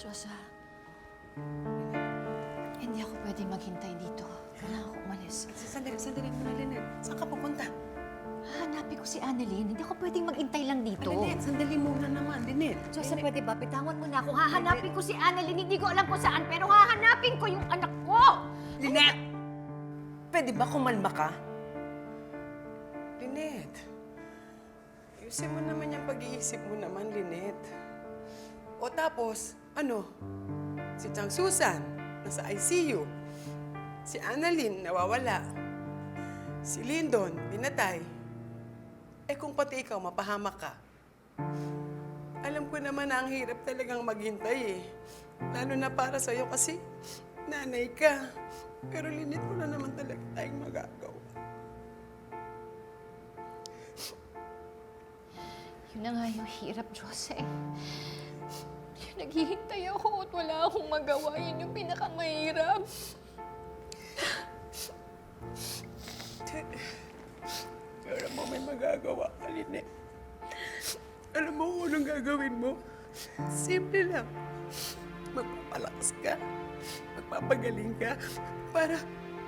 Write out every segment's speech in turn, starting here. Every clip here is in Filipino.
Diyos, ha? Hindi ako pwedeng maghintay dito. Kailangan ko umalis. Sandali muna, Lynette. Saan ka pupunta? Hanapin ko si Annalyn. Hindi ako pwedeng maghintay lang dito. Lynette, sandali muna naman, Lynette. Diyos, pwede ba? Bitawan mo na ako. Hahanapin ko si Annalyn. Hindi ko alam kung saan, pero hahanapin ko yung anak ko! Lynette! Pwede ba kumalma ka? Lynette, ayusin mo naman yung pag-iisip mo naman, Lynette. O tapos, ano? Si Chang Susan, nasa ICU. Si Annalyn, nawawala. Si Lyndon, pinatay. Eh kung pati ikaw, mapahamak ka. Alam ko naman na ang hirap talagang maghintay eh. Lalo na para sa'yo kasi nanay ka. Pero Lynette, wala naman talaga tayong magagawa. Yun na nga yung hirap, Jose. Naghihintay ako at wala akong magawa. Yun yung pinakamahirap. Pero mo may magagawa ka, Lynette. Alam mo kung anong gagawin mo? Simple lang. Magpapalakas ka. Magpapagaling ka. Para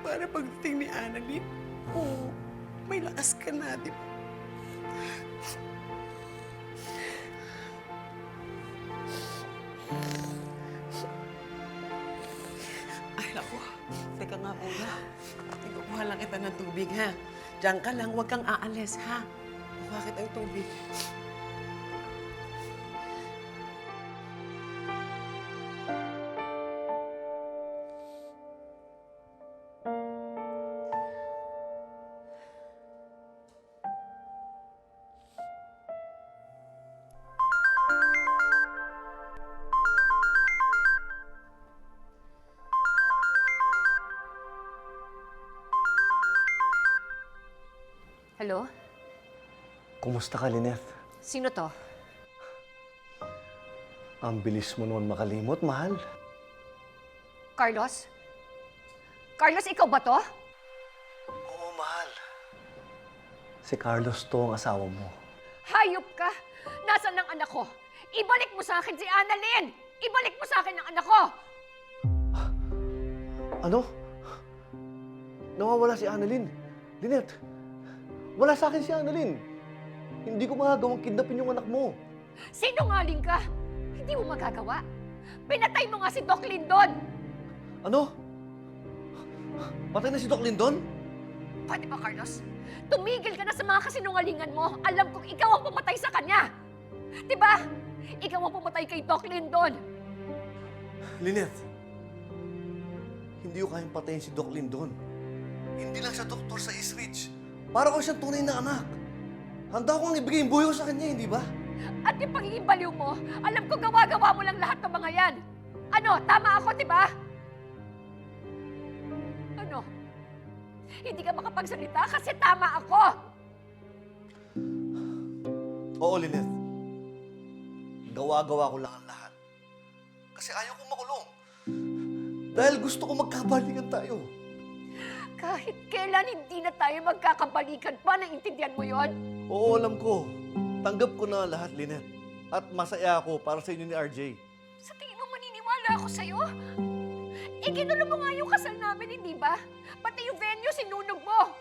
pagdating ni Annalyn, may lakas ka na, di ba? Ay, naku. Teka nga muna. Ikukuha lang kita ng tubig, ha? Diyan ka lang, huwag kang aalis, ha? Kuha kita ng tubig. Hello? Kumusta ka, Lynette? Sino to? Ang bilis mo naman makalimot, mahal. Carlos? Carlos, ikaw ba to? Oo, mahal. Si Carlos to ang asawa mo. Hayop ka! Nasaan ang anak ko? Ibalik mo sa akin si Annalyn! Ibalik mo sa akin ang anak ko! Ano? Nawawala si Annalyn. Lynette, wala sa akin si Annalyn. Hindi ko magagawang kidnapin yung anak mo. Sinungaling ka! Hindi mo magagawa. Pinatay mo nga si Doc Lyndon! Ano? Patay na si Doc Lyndon? Pwede ba, Carlos? Tumigil ka na sa mga kasinungalingan mo. Alam kong ikaw ang pumatay sa kanya. Diba? Ikaw ang pumatay kay Doc Lyndon. Lynette, hindi ko kayang patayin si Doc Lyndon. Hindi lang siya doktor sa East Ridge. Para ko siyang tunay na anak. Handa ko ang ibigay yung buhay ko sa kanya, hindi ba? At yung pagiging baliw mo, alam ko gawa-gawa mo lang lahat ng mga yan. Ano, tama ako, diba? Ano? Hindi ka makapagsalita kasi tama ako. Oo, Lynette. Gawa-gawa ko lang ang lahat. Kasi ayaw kong makulong. Dahil gusto ko magkabalikan tayo. Kahit kailan hindi na tayo magkakabalikan pa, naiintindihan mo yon? Oo, alam ko. Tanggap ko na lahat, Lynette. At masaya ako para sa inyo ni RJ. Sa tingin mo maniniwala ako sa'yo? Ginulo mo nga yung kasal namin, hindi ba? Pati yung venue, sinunog mo.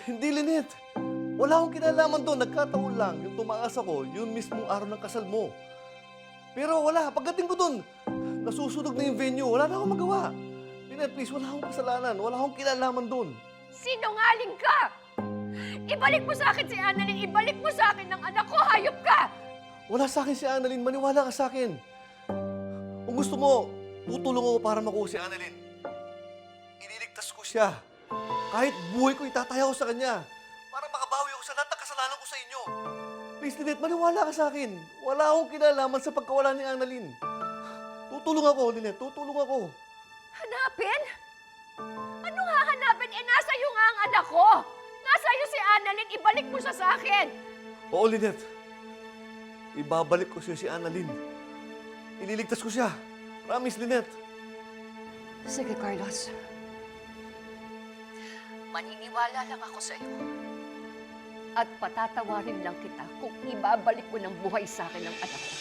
Hindi, Lynette. Wala akong kinalaman doon. Nagkataon lang. Yung tumaas ako, yun mismong araw ng kasal mo. Pero wala. Pagdating ko doon, nasusunog na yung venue. Wala na akong magawa. Lynette, please, wala akong kasalanan. Wala akong kinalaman doon. Sinungaling ka! Ibalik mo sa akin si Annalyn! Ibalik mo sa akin ang anak ko! Hayop ka! Wala sa akin si Annalyn. Maniwala ka sa akin. Kung gusto mo, tutulong ako para makuha si Annalyn. Ililigtas ko siya. Kahit buhay ko, itataya ko sa kanya. Para makabawi ako sa lahat ng kasalanan ko sa inyo. Please, Lynette, maniwala ka sa akin. Wala akong kinalaman sa pagkawala ni Annalyn. Tutulong ako, Lynette. Tutulong ako. Hanapin? Anong hahanapin? Nasa iyo nga ang anak ko! Nasa iyo si Annalyn! Ibalik mo siya sa akin! Oo, Lynette. Ibabalik ko siya si Annalyn. Ililigtas ko siya. Promise, Lynette. Sige, Carlos. Maniniwala lang ako sa iyo. At patatawarin lang kita kung ibabalik mo ng buhay sa akin ang anak ko.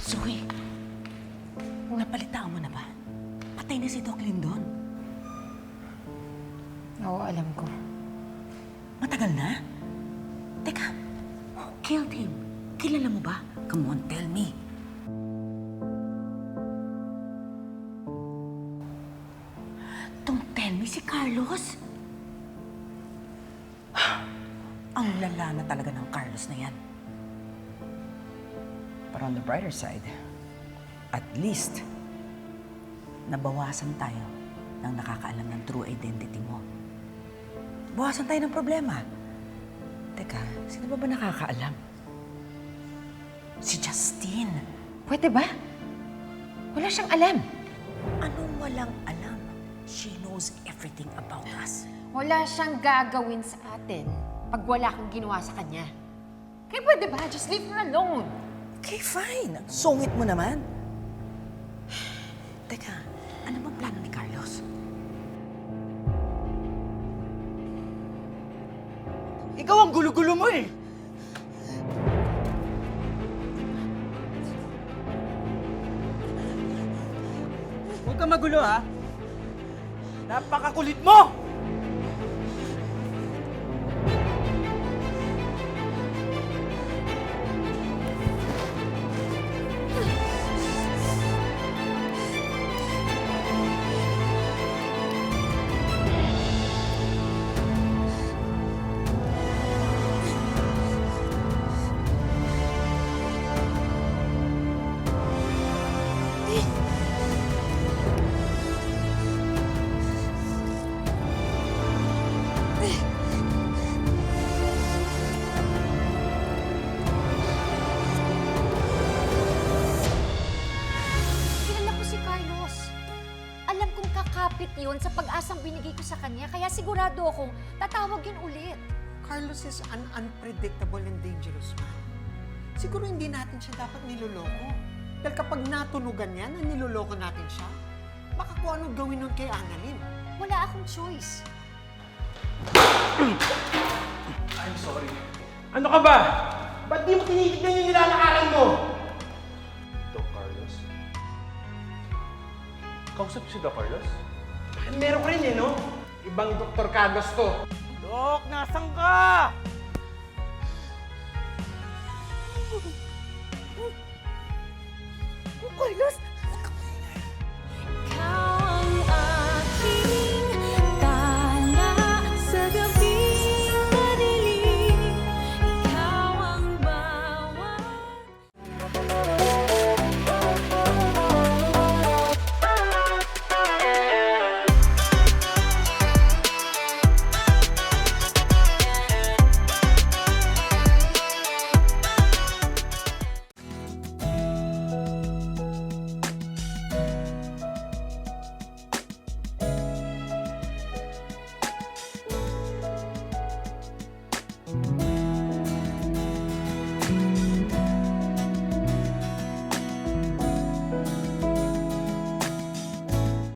Zoe, napalitaan mo na ba? Patay na si Doc Lindon. Oo, alam ko. Matagal na? Teka, who killed him? Kilala mo ba? Come on, tell me. Don't tell me si Carlos. Ang lala na talaga ng Carlos na yan. But on the brighter side, at least, nabawasan tayo ng nakakaalam ng true identity mo. Bawasan tayo ng problema. Teka, sino ba nakakaalam? Si Justine. Pwede ba? Wala siyang alam. Anong walang alam? She knows everything about us. Wala siyang gagawin sa atin pag wala kang ginawa sa kanya. Kaya pwede ba? Just leave her alone. Okay, fine. Ang sungit mo naman. Teka, ano bang plano ni Carlos? Ikaw ang gulo-gulo mo eh! Huwag kang magulo ha! Napakakulit mo! Kilala ko si Carlos. Alam kong kakapit yun sa pag-asang binigay ko sa kanya, kaya sigurado akong tatawag yun ulit. Carlos is an unpredictable and dangerous man. Siguro hindi natin siya dapat niloloko. Dahil kapag natunugan yan na niloloko natin siya, baka kung anong gawin nun kay Annalyn. Wala akong choice. Ano ka ba? Ba't di mo tinitignan yung nilalakaran mo? Doc Carlos? Kausap si Doc Carlos? Meron ka rin eh, no? Ibang Dr. Carlos to. Dok, nasan ka?